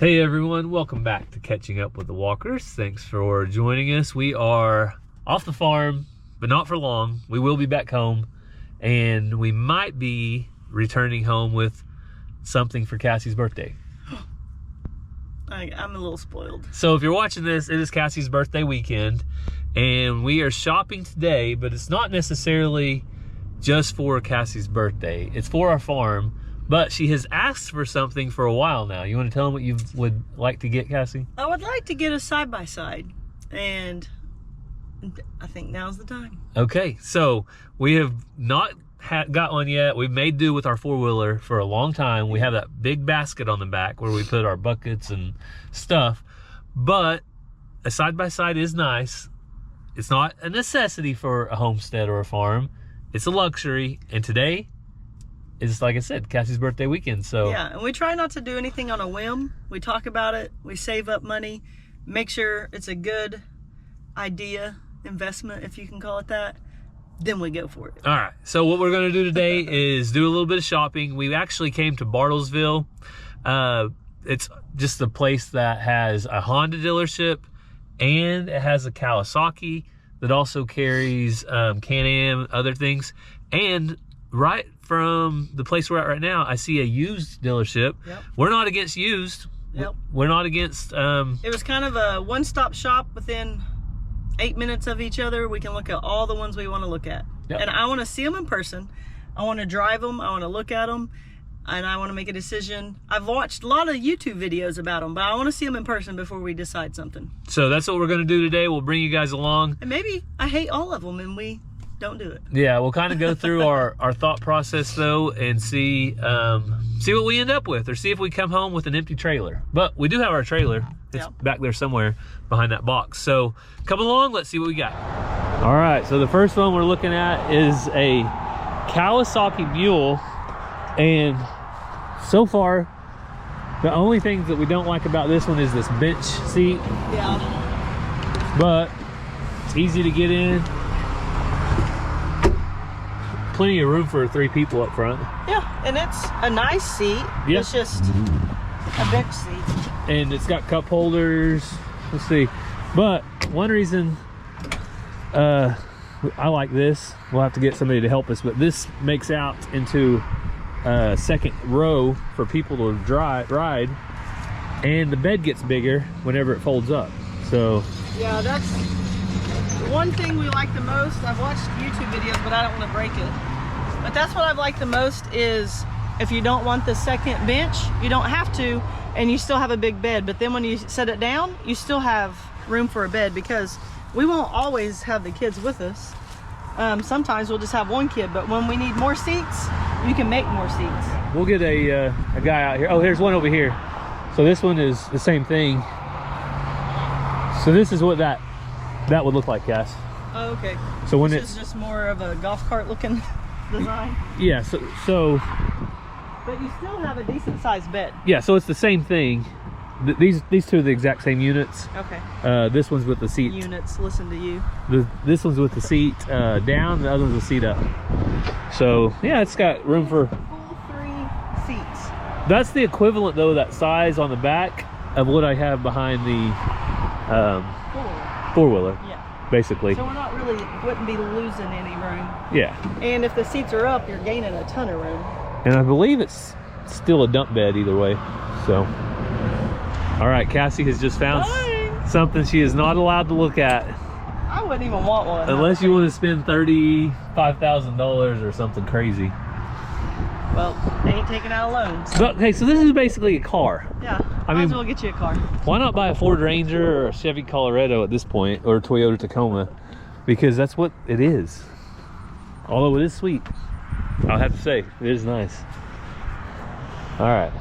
Hey everyone, welcome back to Catching Up with the Walkers. Thanks for joining us. We are off the farm, but not for long. We will be back home, and we might be returning home with something for Cassie's birthday. I'm a little spoiled. So if you're watching this, it is Cassie's birthday weekend, and we are shopping today, but it's not necessarily just for Cassie's birthday. It's for our farm. But she has asked for something for a while now. You want to tell them what you would like to get, Cassie? I would like to get a side-by-side, and I think now's the time. Okay, so we have not got one yet. We've made do with our four-wheeler for a long time. We have that big basket on the back where we put our buckets and stuff. But a side-by-side is nice. It's not a necessity for a homestead or a farm. It's a luxury, and today, it's like I said, Cassie's birthday weekend, so. Yeah, and we try not to do anything on a whim. We talk about it, we save up money, make sure it's a good idea, investment, if you can call it that, then we go for it. All right, so what we're gonna do today is do a little bit of shopping. We actually came to Bartlesville. It's just a place that has a Honda dealership, and it has a Kawasaki that also carries Can-Am, other things, and right from the place we're at right now, I see a used dealership. Yep. We're not against used. Yep. We're not against... It was kind of a one-stop shop within 8 minutes of each other. We can look at all the ones we want to look at. Yep. And I want to see them in person. I want to drive them. I want to look at them. And I want to make a decision. I've watched a lot of YouTube videos about them, but I want to see them in person before we decide something. So that's what we're going to do today. We'll bring you guys along. And maybe I hate all of them and we don't do it. Yeah, we'll kind of go through our thought process though, and see what we end up with, or see if we come home with an empty trailer. But we do have our trailer. It's back there somewhere behind that box. So come along, let's see what we got. All right, so the first one we're looking at is a Kawasaki Mule, and so far the only things that we don't like about this one is this bench seat. Yeah. But it's easy to get in. Plenty of room for 3 people up front. Yeah, and it's a nice seat. Yeah. It's just a bench seat. And it's got cup holders. Let's see. But one reason I like this, we'll have to get somebody to help us, but this makes out into a second row for people to ride, and the bed gets bigger whenever it folds up. So yeah, that's one thing we like the most. I've watched YouTube videos, but I don't want to break it. But that's what I've liked the most, is if you don't want the second bench, you don't have to, and you still have a big bed. But then when you set it down, you still have room for a bed, because we won't always have the kids with us. Sometimes we'll just have one kid, but when we need more seats, you can make more seats. We'll get a guy out here. Oh, here's one over here. So this one is the same thing. So this is what that would look like, Cass. Oh, okay. So when this is just more of a golf cart looking design. Yeah, so but you still have a decent sized bed. yeah, so it's the same thing. These two are the exact same units. Okay. This one's with the seat. Units, listen to you. This one's with the seat down. The other one's with the seat up. So yeah, it's got room for full 3 seats. That's the equivalent though, that size on the back of what I have behind the four-wheeler. Yeah. Basically. So we're not really, wouldn't be losing any room. Yeah. And if the seats are up, you're gaining a ton of room. And I believe it's still a dump bed either way. So, all right, Cassie has just found something she is not allowed to look at. I wouldn't even want one. Unless you want to spend $35,000 or something crazy. Well, they ain't taking out loans. But hey, so this is basically a car. Yeah, I might mean, as well get you a car. Why not buy a Ford Ranger or a Chevy Colorado at this point, or a Toyota Tacoma? Because that's what it is. Although it is sweet, I'll have to say, it is nice. All right.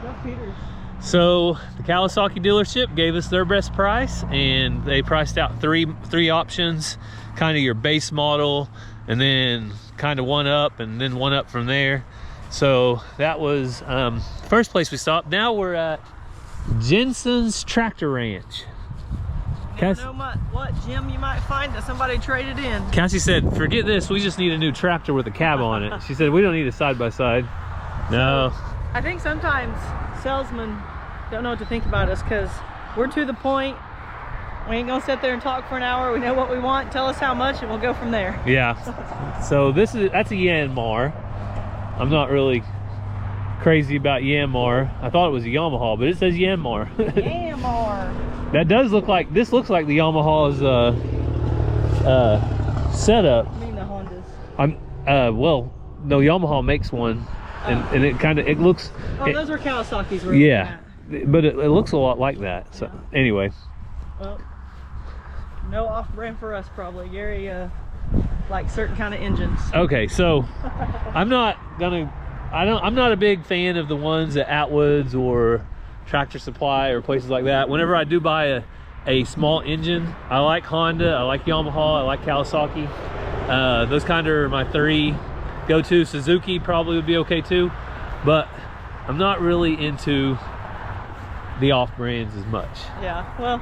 Go Peters. So the Kawasaki dealership gave us their best price, and they priced out three options, kind of your base model, and then kind of one up, and then one up from there. So that was first place we stopped. Now we're at Jensen's Tractor Ranch. You never know what gym you might find that somebody traded in. Cassie said, forget this, we just need a new tractor with a cab on it. She said, we don't need a side-by-side. No. I think sometimes salesmen don't know what to think about us because we're to the point. We ain't gonna sit there and talk for an hour. We know what we want. Tell us how much, and we'll go from there. Yeah. So that's a Yanmar. I'm not really crazy about Yanmar. I thought it was a Yamaha, but it says Yanmar. Yanmar. That does look like, this looks like the Yamaha's setup. I mean the Hondas. Well, no, Yamaha makes one, and it kind of, it looks. Oh, those are Kawasaki's. Yeah, but it looks a lot like that. So anyway. Well, no off-brand for us probably. Gary like certain kind of engines. Okay, so I'm not a big fan of the ones at Atwood's or Tractor Supply or places like that. Whenever I do buy a small engine, I like Honda, I like Yamaha, I like Kawasaki. Those kind of are my three go-to. Suzuki probably would be okay too, but I'm not really into the off-brands as much. Yeah, well,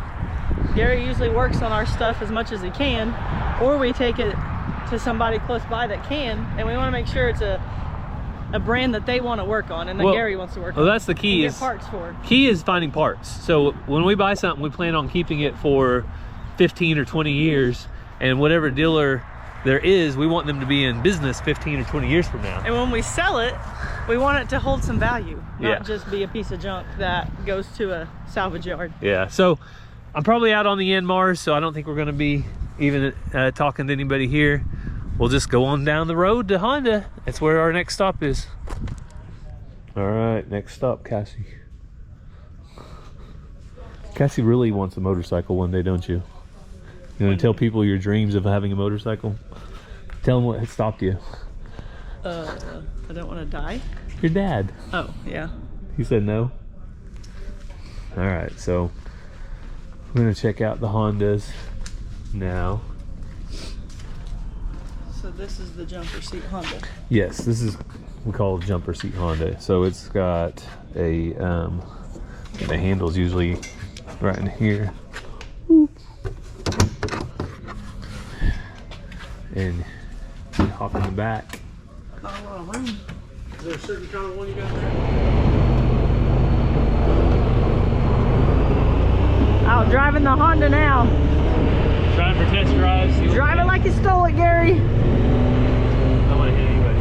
Gary usually works on our stuff as much as he can, or we take it to somebody close by that can, and we want to make sure it's a brand that they want to work on and that Gary wants to work on. Well, that's the key. Is parts for. Key is finding parts. So when we buy something, we plan on keeping it for 15 or 20 years, and whatever dealer there is, we want them to be in business 15 or 20 years from now. And when we sell it, we want it to hold some value, not just be a piece of junk that goes to a salvage yard. Yeah, so I'm probably out on the Yanmars, so I don't think we're going to be even talking to anybody here. We'll just go on down the road to Honda. That's where our next stop is. All right, next stop, Cassie. Cassie really wants a motorcycle one day, don't you? You want to tell people your dreams of having a motorcycle? Tell them what stopped you. I don't want to die. Your dad. Oh, yeah. He said no. All right, so we're gonna check out the Hondas now. So this is the jumper seat Honda. Yes, this is, we call it jumper seat Honda. So it's got a, the handle's usually right in here. And you hop in the back. Not a lot of room. Is there a certain kind of one you got there? Out driving the Honda now. Trying for test drives. Driving like you stole it, Gary. I don't want to hit anybody.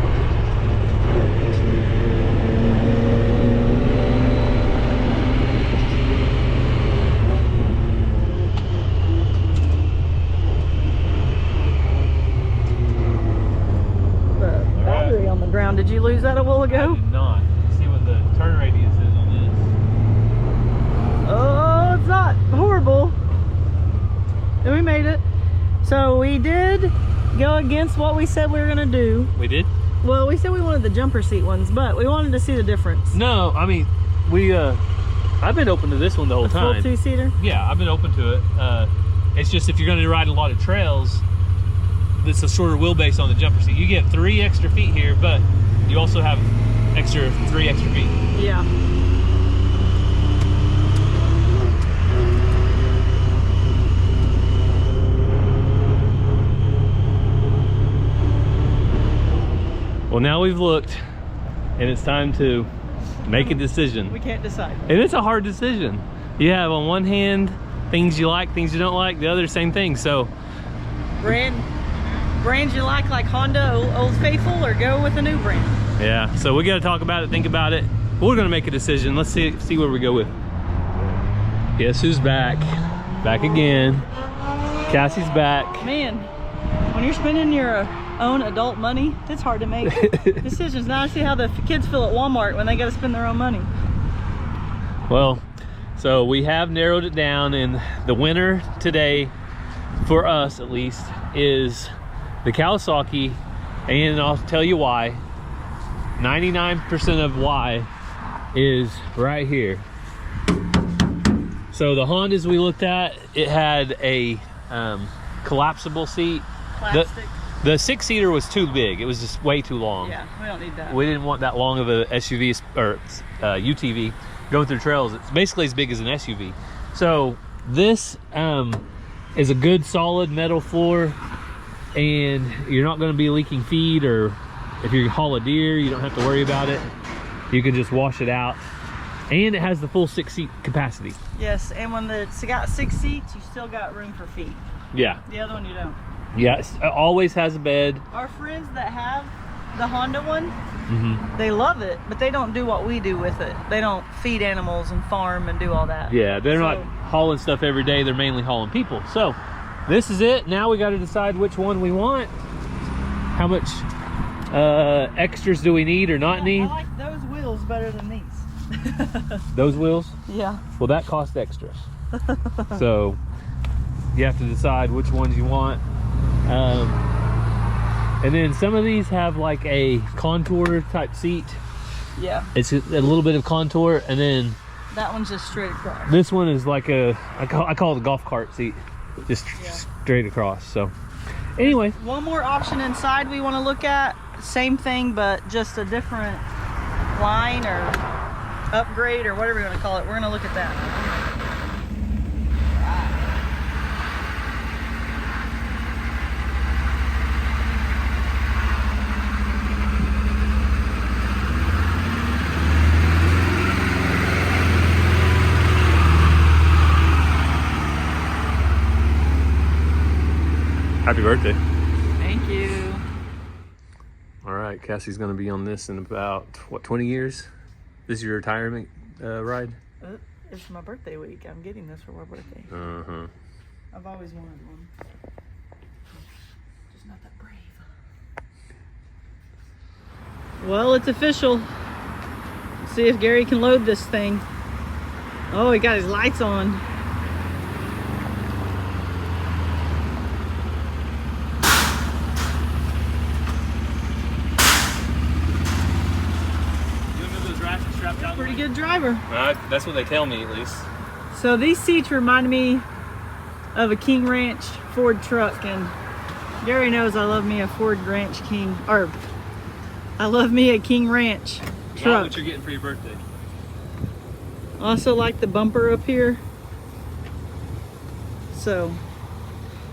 The battery on the ground. Did you lose that a while ago? I did not. Let's see what the turn radius is on this. Oh, it's not horrible. And we made it. So we did go against what we said we were gonna do. We did? Well, we said we wanted the jumper seat ones, but we wanted to see the difference. No, I mean, I've been open to this one the whole time. Full two-seater? Yeah, I've been open to it. It's just if you're gonna ride a lot of trails, it's a shorter wheelbase on the jumper seat. You get 3 extra feet here, but you also have 3 extra feet. Yeah. Well, now we've looked, and it's time to make a decision. We can't decide. And it's a hard decision. You have on one hand things you like, things you don't like, the other same thing. So brands you like Honda, Old Faithful, or go with a new brand. Yeah, so we got to talk about it, think about it. We're gonna make a decision. Let's see where we go with. Guess who's back? Back again. Cassie's back. Man, when you're spending your own adult money, it's hard to make decisions. Now I see how the kids feel at Walmart when they got to spend their own money. Well, so we have narrowed it down, and the winner today, for us at least, is the Kawasaki, and I'll tell you why. 99% of why is right here. So the Hondas we looked at, it had a collapsible seat. Plastic. The 6-seater was too big. It was just way too long. Yeah, we don't need that. We didn't want that long of a SUV or UTV going through trails. It's basically as big as an SUV. So this is a good solid metal floor, and you're not going to be leaking feed, or if you haul a deer, you don't have to worry about it. You can just wash it out. And it has the full 6-seat capacity. Yes, and when it's got 6 seats, you still got room for feet. Yeah. The other one you don't. Yes, it always has a bed. Our friends that have the Honda one, they love it, but they don't do what we do with it. They don't feed animals and farm and do all that. Yeah, they're not hauling stuff every day. They're mainly hauling people. So this is it. Now we got to decide which one we want. How much extras do we need or not need? I like those wheels better than these. Those wheels? Yeah. Well, that costs extra. So you have to decide which ones you want. And then some of these have like a contour type seat. Yeah. It's a little bit of contour, and then that one's just straight across. This one is like I call it a golf cart seat, just straight across. So anyway, one more option inside we want to look at. Same thing, but just a different line or upgrade or whatever you want to call it. We're going to look at that. Happy birthday. Thank you. All right, Cassie's going to be on this in about, what, 20 years? This is your retirement ride? It's my birthday week. I'm getting this for my birthday. Uh-huh. I've always wanted one. Just not that brave. Well, it's official. Let's see if Gary can load this thing. Oh, he got his lights on. Pretty good driver. That's what they tell me, at least. So these seats remind me of a King Ranch Ford truck, and Gary knows I love me a Ford Ranch King, or I love me a King Ranch truck. Not what you're getting for your birthday. Also like the bumper up here. So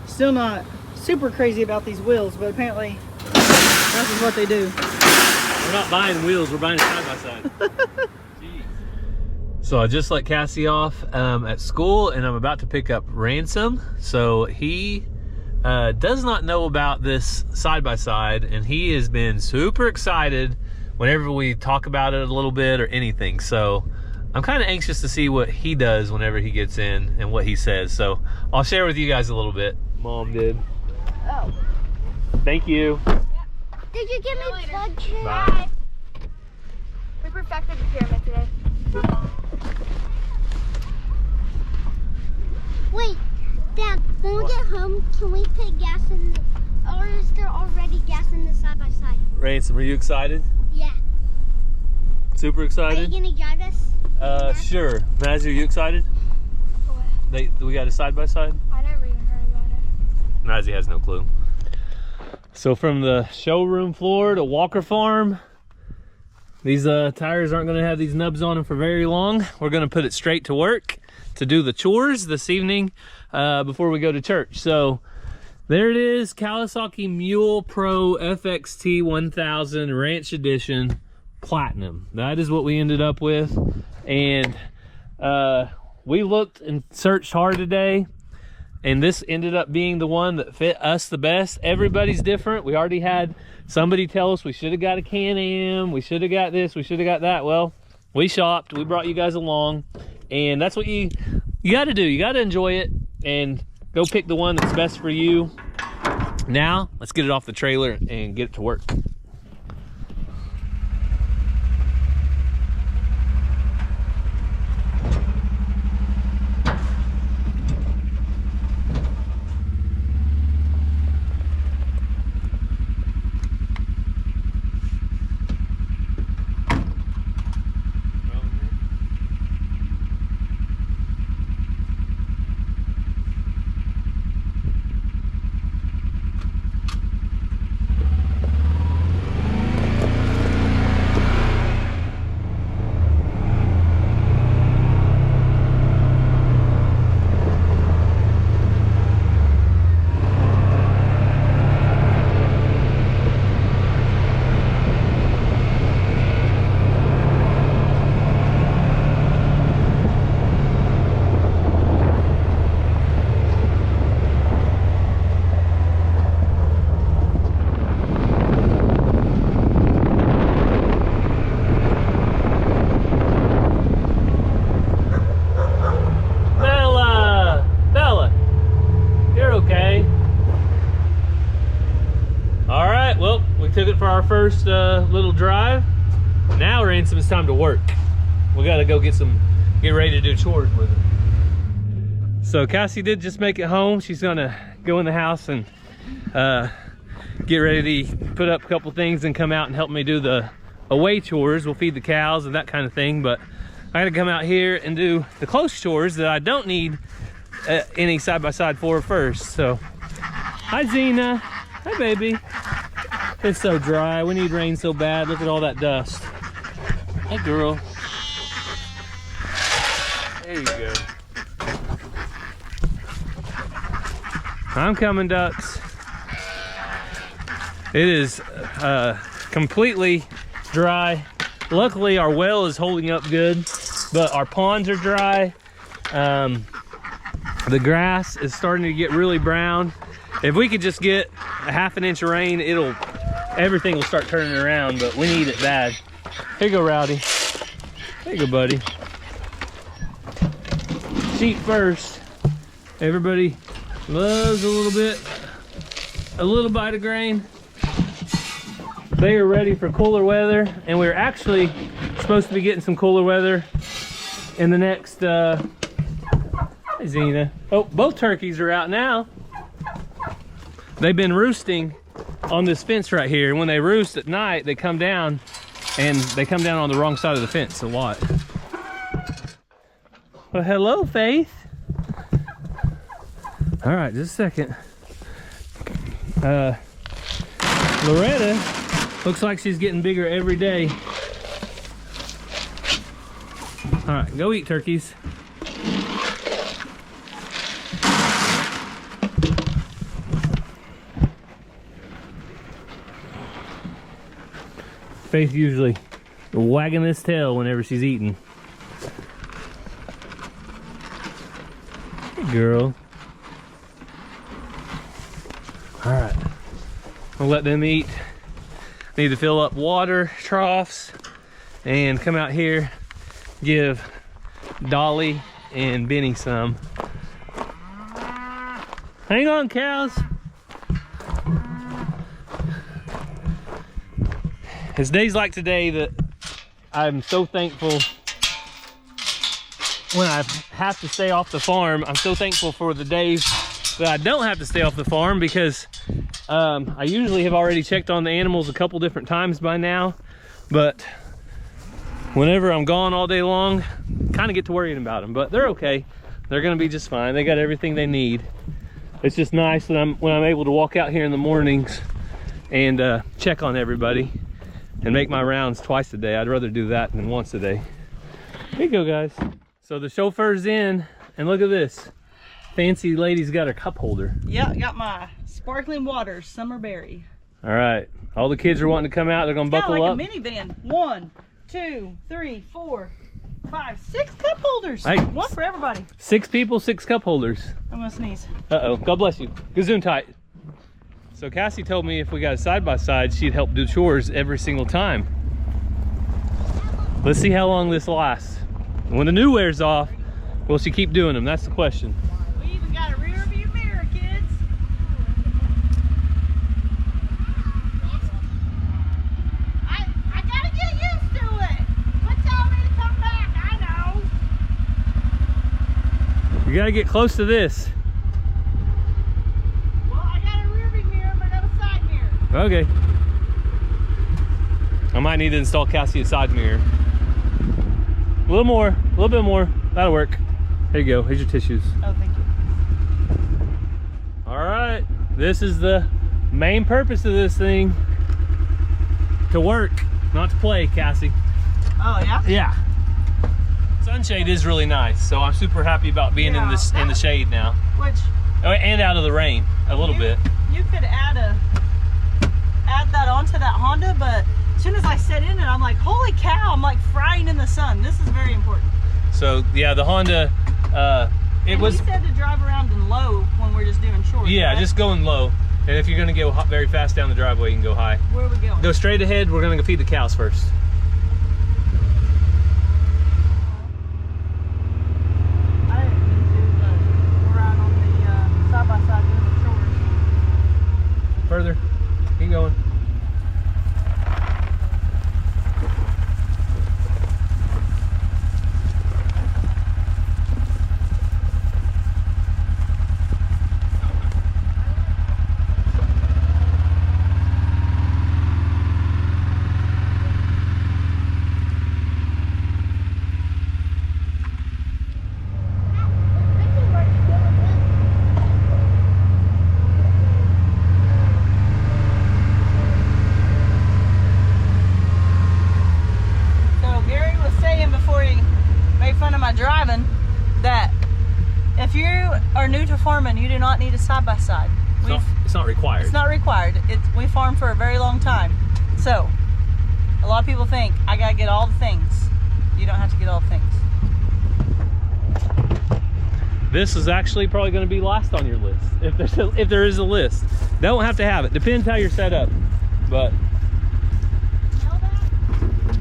still not super crazy about these wheels, but apparently that's just what they do. We're not buying wheels, we're buying side by side. So I just let Cassie off at school, and I'm about to pick up Ransom. So he does not know about this side by side, and he has been super excited whenever we talk about it a little bit or anything. So I'm kind of anxious to see what he does whenever he gets in and what he says. So I'll share with you guys a little bit. Mom did. Oh. Thank you. Did you give me plug shit? Bye. We perfected the pyramid today. Wait, Dad, when we get home, can we put gas in the, or is there already gas in the side by side? Ransom, are you excited? Yeah. Super Are excited? you gonna drive us? Sure. Mazzy, are you excited? What? We got a side by side? I never even heard about it. Mazzy has no clue. So from the showroom floor to Walker Farm, these tires aren't going to have these nubs on them for very long. We're going to put it straight to work to do the chores this evening before we go to church. So there it is, Kawasaki Mule Pro FXT 1000 Ranch Edition Platinum. That is what we ended up with. And we looked and searched hard today, and this ended up being the one that fit us the best. Everybody's different. We already had somebody tell us we should have got a Can-Am, we should have got this, we should have got that. Well, we shopped, we brought you guys along, and that's what you got to do. You got to enjoy it and go pick the one that's best for you. Now, let's get it off the trailer and get it to work. our first little drive. Now, Ransom, it's time to work. We gotta go get ready to do chores with her. So Cassie did just make it home. She's gonna go in the house and get ready to put up a couple things and come out and help me do the away chores. We'll feed the cows and that kind of thing, but I gotta come out here and do the close chores that I don't need any side-by-side for first. So, hi Zena. Hi baby. It's so dry. We need rain so bad. Look at all that dust. Hey girl. There you go. I'm coming, ducks. It is completely dry. Luckily our well is holding up good, but our ponds are dry. The grass is starting to get really brown. If we could just get a ½ inch of rain, everything will start turning around, but we need it bad. Here you go, Rowdy. There you go, buddy. Sheep first. Everybody loves a little bite of grain. They are ready for cooler weather, and we're actually supposed to be getting some cooler weather in the next, hi Zena. Oh, both turkeys are out now. They've been roosting on this fence right here. And when they roost at night, they come down, and they come down on the wrong side of the fence a lot. Well, hello, Faith. All right, just a second. Loretta looks like she's getting bigger every day. All right, go eat, turkeys. Faith usually wagging his tail whenever she's eating. Good girl. All right, I'll let them eat. Need to fill up water troughs and come out here, give Dolly and Benny some. Hang on, cows. It's days like today that I'm so thankful when I have to stay off the farm. I'm so thankful for the days that I don't have to stay off the farm, because I usually have already checked on the animals a couple different times by now, but whenever I'm gone all day long, kind of get to worrying about them. But they're okay. They're gonna be just fine. They got everything they need. It's just nice that when I'm able to walk out here in the mornings and check on everybody and make my rounds twice a day. I'd rather do that than once a day. Here you go, guys. So the chauffeur's in, and look at this. Fancy lady's got her cup holder. Yeah, I got my sparkling water, summer berry. All right, all the kids are wanting to come out. They're gonna buckle up. Like a minivan. 1, 2, 3, 4, 5, 6 cup holders. Hey, one for everybody. 6 people, 6 cup holders. I'm gonna sneeze. Uh-oh, God bless you. Gazoon tight. So Cassie told me if we got a side-by-side, she'd help do chores every single time. Let's see how long this lasts. When the new wears off, will she keep doing them? That's the question. We even got a rear view mirror, kids. I gotta get used to it. What telling me to come back? I know. You gotta get close to this. Okay. I might need to install Cassie a side mirror. A little bit more. That'll work. There you go. Here's your tissues. Oh, thank you. All right. This is the main purpose of this thing. To work, not to play, Cassie. Oh, yeah? Yeah. Sunshade is really nice, so I'm super happy about being in the shade now. Which? Oh, and out of the rain a little bit. You could add that onto that Honda, but as soon as I set in it, I'm like, holy cow, I'm like frying in the sun. This is very important. So yeah, the Honda, he said to drive around in low when we're just doing chores. Yeah, right? just going low. And if you're gonna go very fast down the driveway, you can go high. Where are we going? Go straight ahead. We're gonna go feed the cows first. I didn't mean to, but we're out on the side-by-side doing the chores. Further. Keep going. If you are new to farming, you do not need a side-by-side. It's not required. It's not required. We farm for a very long time. So, a lot of people think, I gotta get all the things. You don't have to get all the things. This is actually probably going to be last on your list, if there is a list. Don't have to have it. Depends how you're set up. But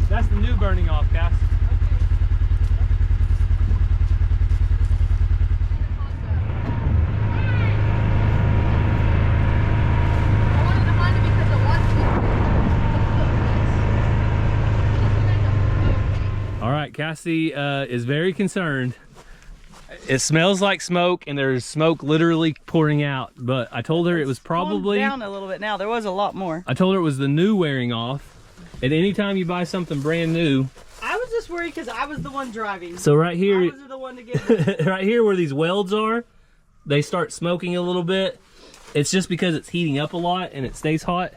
that's the new burning off, Cass. All right, Cassie is very concerned. It smells like smoke, and there's smoke literally pouring out. But I told her it was probably down a little bit now. There was a lot more. I told her it was the new wearing off. And anytime you buy something brand new, I was just worried because I was the one driving. So right here, I was the one to get right here where these welds are, they start smoking a little bit. It's just because it's heating up a lot and it stays hot.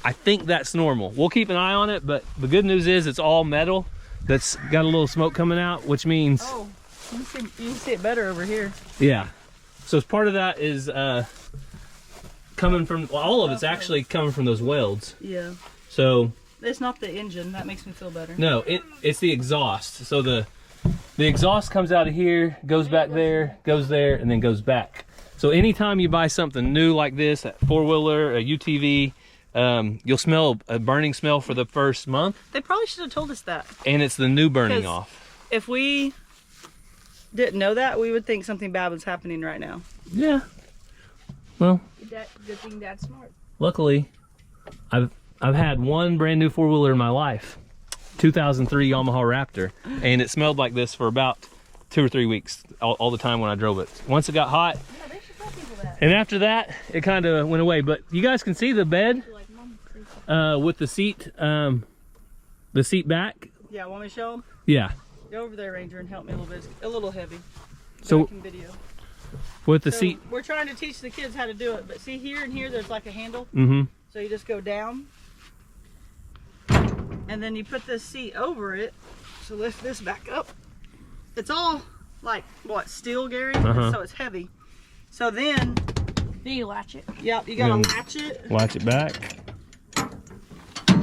I think that's normal. We'll keep an eye on it, but the good news is it's all metal that's got a little smoke coming out, which means you can see it better over here. Yeah. So part of that is coming from, well, all of it's actually coming from those welds. Yeah. So it's not the engine. That makes me feel better. No, it's the exhaust. So the exhaust comes out of here, goes back there, goes there, and then goes back. So anytime you buy something new like this, a four-wheeler, a UTV, you'll smell a burning smell for the first month. They probably should have told us that. And it's the new burning off. If we didn't know that, we would think something bad was happening right now. Yeah. Well, good thing Dad's smart. Luckily, I've had one brand new four-wheeler in my life, 2003 Yamaha Raptor, and it smelled like this for about 2 or 3 weeks, all the time when I drove it. Once it got hot, Yeah, they should tell people that. and after that, it kind of went away. But you guys can see the bed with the seat back. Yeah, want me to show them? Yeah. Go over there, Ranger, and help me a little bit. It's a little heavy. So Video. with the seat, we're trying to teach the kids how to do it, but see here and here, there's like a handle. mm-hmm. So you just go down, and then you put this seat over it. So lift this back up. It's all like what, steel, Gary? So it's heavy. So then you latch it. Yep, you gotta latch it. Latch it back.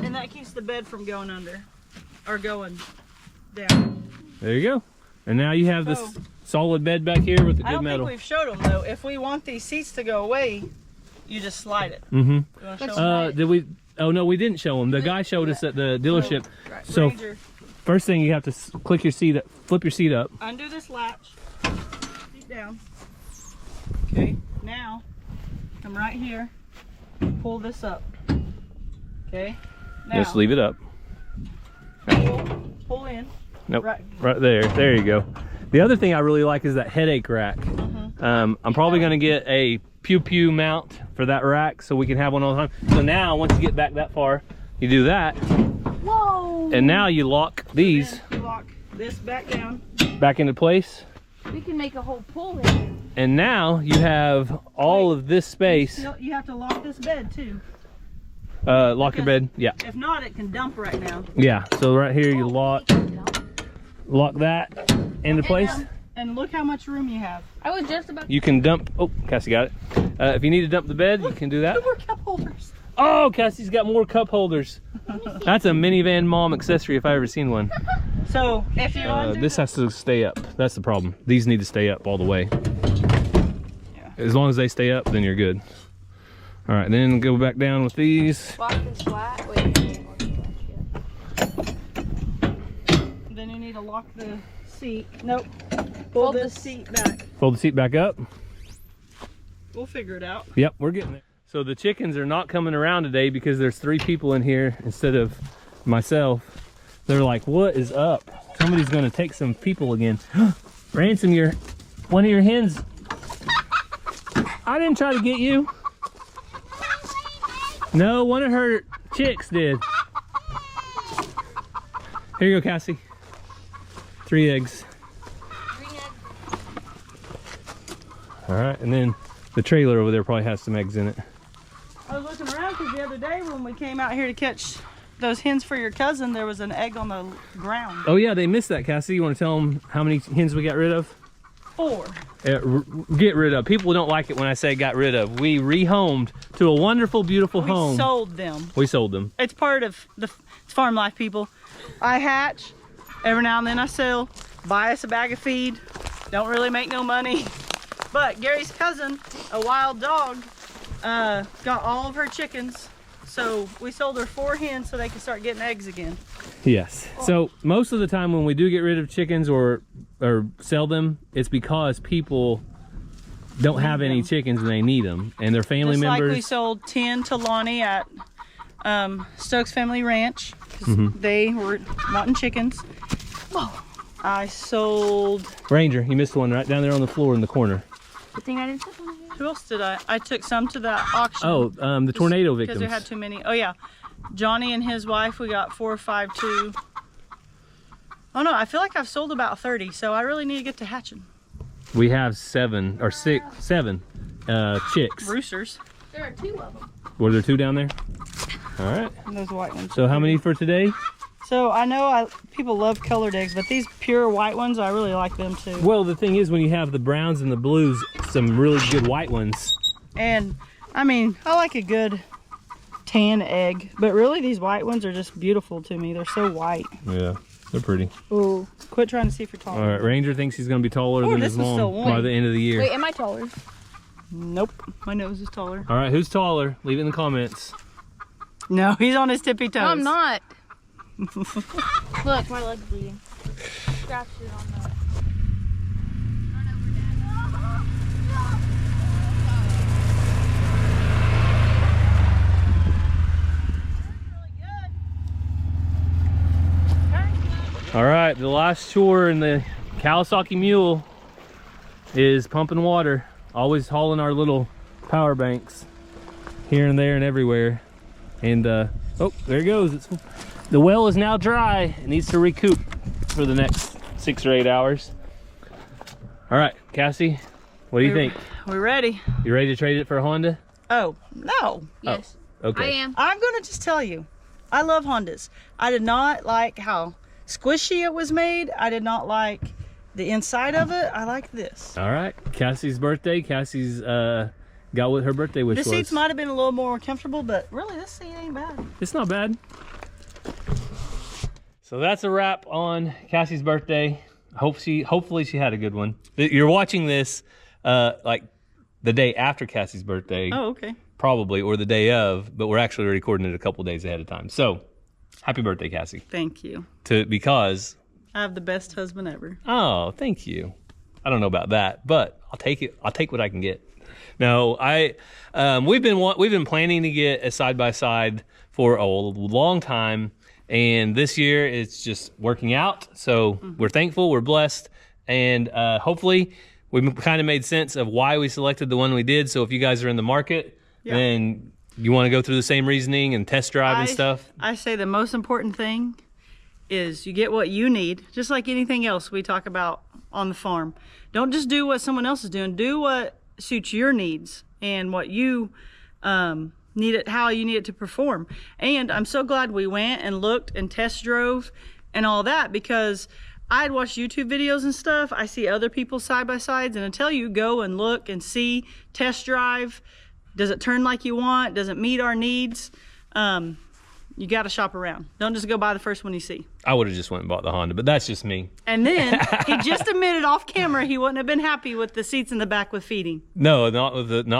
And that keeps the bed from going under or going down. There you go. And now you have this solid bed back here with the I good don't metal. think we've showed them though. If we want these seats to go away, you just slide it. Mm-hmm. You wanna show 'em? Did we? Oh no, we didn't show them. The guy showed us at the dealership. Right. So Ranger, first thing you have to click your seat up, flip your seat up. undo this latch, seat down. Okay, now come right here, pull this up. Okay, now Just leave it up. pull in. Nope. Right. Right there. There you go. The other thing I really like is that headache rack. I'm probably going to get a pew pew mount for that rack so we can have one all the time. So now once you get back that far, you do that. Whoa! And now you lock these Then you lock this back down. back into place. We can make a whole pull in. And now you have all of this space. You have to lock this bed too. Lock your bed. Yeah. If not, it can dump right now. Yeah. So right here you lock that into place. And look how much room you have. I was just about You can dump. Oh, Cassie got it. If you need to dump the bed, you can do that. Two more cup holders. Oh, Cassie's got more cup holders. That's a minivan mom accessory if I ever seen one. So if you This has to stay up. That's the problem. These need to stay up all the way. Yeah. As long as they stay up, then you're good. All right, then go back down with these. lock this flat. Wait, I can't lock the latch yet. then you need to lock the seat. Nope. Fold this the- seat back. Fold the seat back up. We'll figure it out. Yep, we're getting there. So the chickens are not coming around today because there's 3 people in here instead of myself. They're like, what is up? Somebody's gonna take some people again. Ransom, one of your hens. I didn't try to get you. No, one of her chicks did. Here you go, Cassie. 3 eggs. All right, and then the trailer over there probably has some eggs in it. I was looking around because the other day when we came out here to catch those hens for your cousin, there was an egg on the ground. Oh yeah, they missed that, Cassie. You want to tell them how many hens we got rid of? 4. Get rid of. People don't like it when I say got rid of. We rehomed to a wonderful, beautiful home. We sold them. We sold them. It's part of the farm life, people. I hatch. Every now and then I sell. Buy us a bag of feed. Don't really make no money. But Gary's cousin, a wild dog, got all of her chickens. So we sold her 4 hens so they could start getting eggs again. Yes. So most of the time when we do get rid of chickens or sell them, it's because people don't have any chickens and they need them, and their family Just members. like we sold 10 to Lonnie at Stokes Family Ranch because they were wanting chickens. Whoa. I sold. Ranger, you missed one right down there on the floor in the corner. Good thing I didn't put one. Who else did I? I took some to that auction. Oh, the tornado victims. Because we had too many. Oh yeah, Johnny and his wife, we got 4 or 5 too. Oh no, I feel like I've sold about 30, so I really need to get to hatching. We have 7 chicks. Roosters. There are 2 of them. Were there 2 down there? All right. And those white ones. So how many for today? So I know people love colored eggs, but these pure white ones, I really like them too. Well, the thing is, when you have the browns and the blues, some really good white ones. And I mean, I like a good tan egg, but really these white ones are just beautiful to me. They're so white. Yeah, they're pretty. Oh, quit trying to see if you're taller. All right, Ranger thinks he's going to be taller than his mom by the end of the year. Wait, am I taller? Nope, my nose is taller. All right, who's taller? Leave it in the comments. No, he's on his tippy toes. No, I'm not. Look, my leg's bleeding. Scratch it on that. All right, the last chore in the Kawasaki Mule is pumping water. Always hauling our little power banks here and there and everywhere. And oh, there it goes. The well is now dry. It needs to recoup for the next 6 or 8 hours. All right, Cassie, what do you think? We're ready. You ready to trade it for a Honda? Oh, no. Yes. Oh, okay. I am. I'm going to just tell you, I love Hondas. I did not like how squishy it was made. I did not like the inside of it. I like this. All right, Cassie's birthday. Cassie's got what her birthday wish was. The seats might have been a little more comfortable, but really this seat ain't bad. It's not bad. So that's a wrap on Cassie's birthday. Hopefully she had a good one. You're watching this like the day after Cassie's birthday. Oh, okay. Probably, or the day of, but we're actually recording it a couple days ahead of time. So, happy birthday, Cassie. Thank you. Because I have the best husband ever. oh, thank you. I don't know about that, but I'll take it. I'll take what I can get. No, we've been planning to get a side by side for a long time, and this year it's just working out. So we're thankful, we're blessed, and hopefully we've kind of made sense of why we selected the one we did. So if you guys are in the market, then you want to go through the same reasoning and test drive and stuff. I say the most important thing is you get what you need, just like anything else we talk about on the farm. Don't just do what someone else is doing. Do what suits your needs and what you need it, how you need it to perform. And I'm so glad we went and looked and test drove and all that, because I'd watched YouTube videos and stuff. I see other people's side-by-sides, and until you go and look and see, test drive, does it turn like you want? Does it meet our needs? You got to shop around. Don't just go buy the first one you see. I would have just went and bought the Honda, but that's just me. And then he just admitted off camera he wouldn't have been happy with the seats in the back with feeding. No, not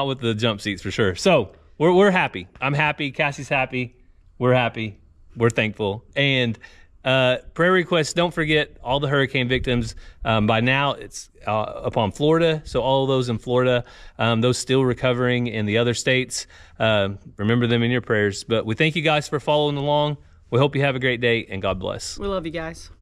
with the jump seats for sure. So we're happy. I'm happy. Cassie's happy. We're happy. We're thankful. And prayer requests, don't forget all the hurricane victims. By now it's upon Florida, so all of those in Florida, those still recovering in the other states, remember them in your prayers. But we thank you guys for following along. We hope you have a great day, and God bless. We love you guys.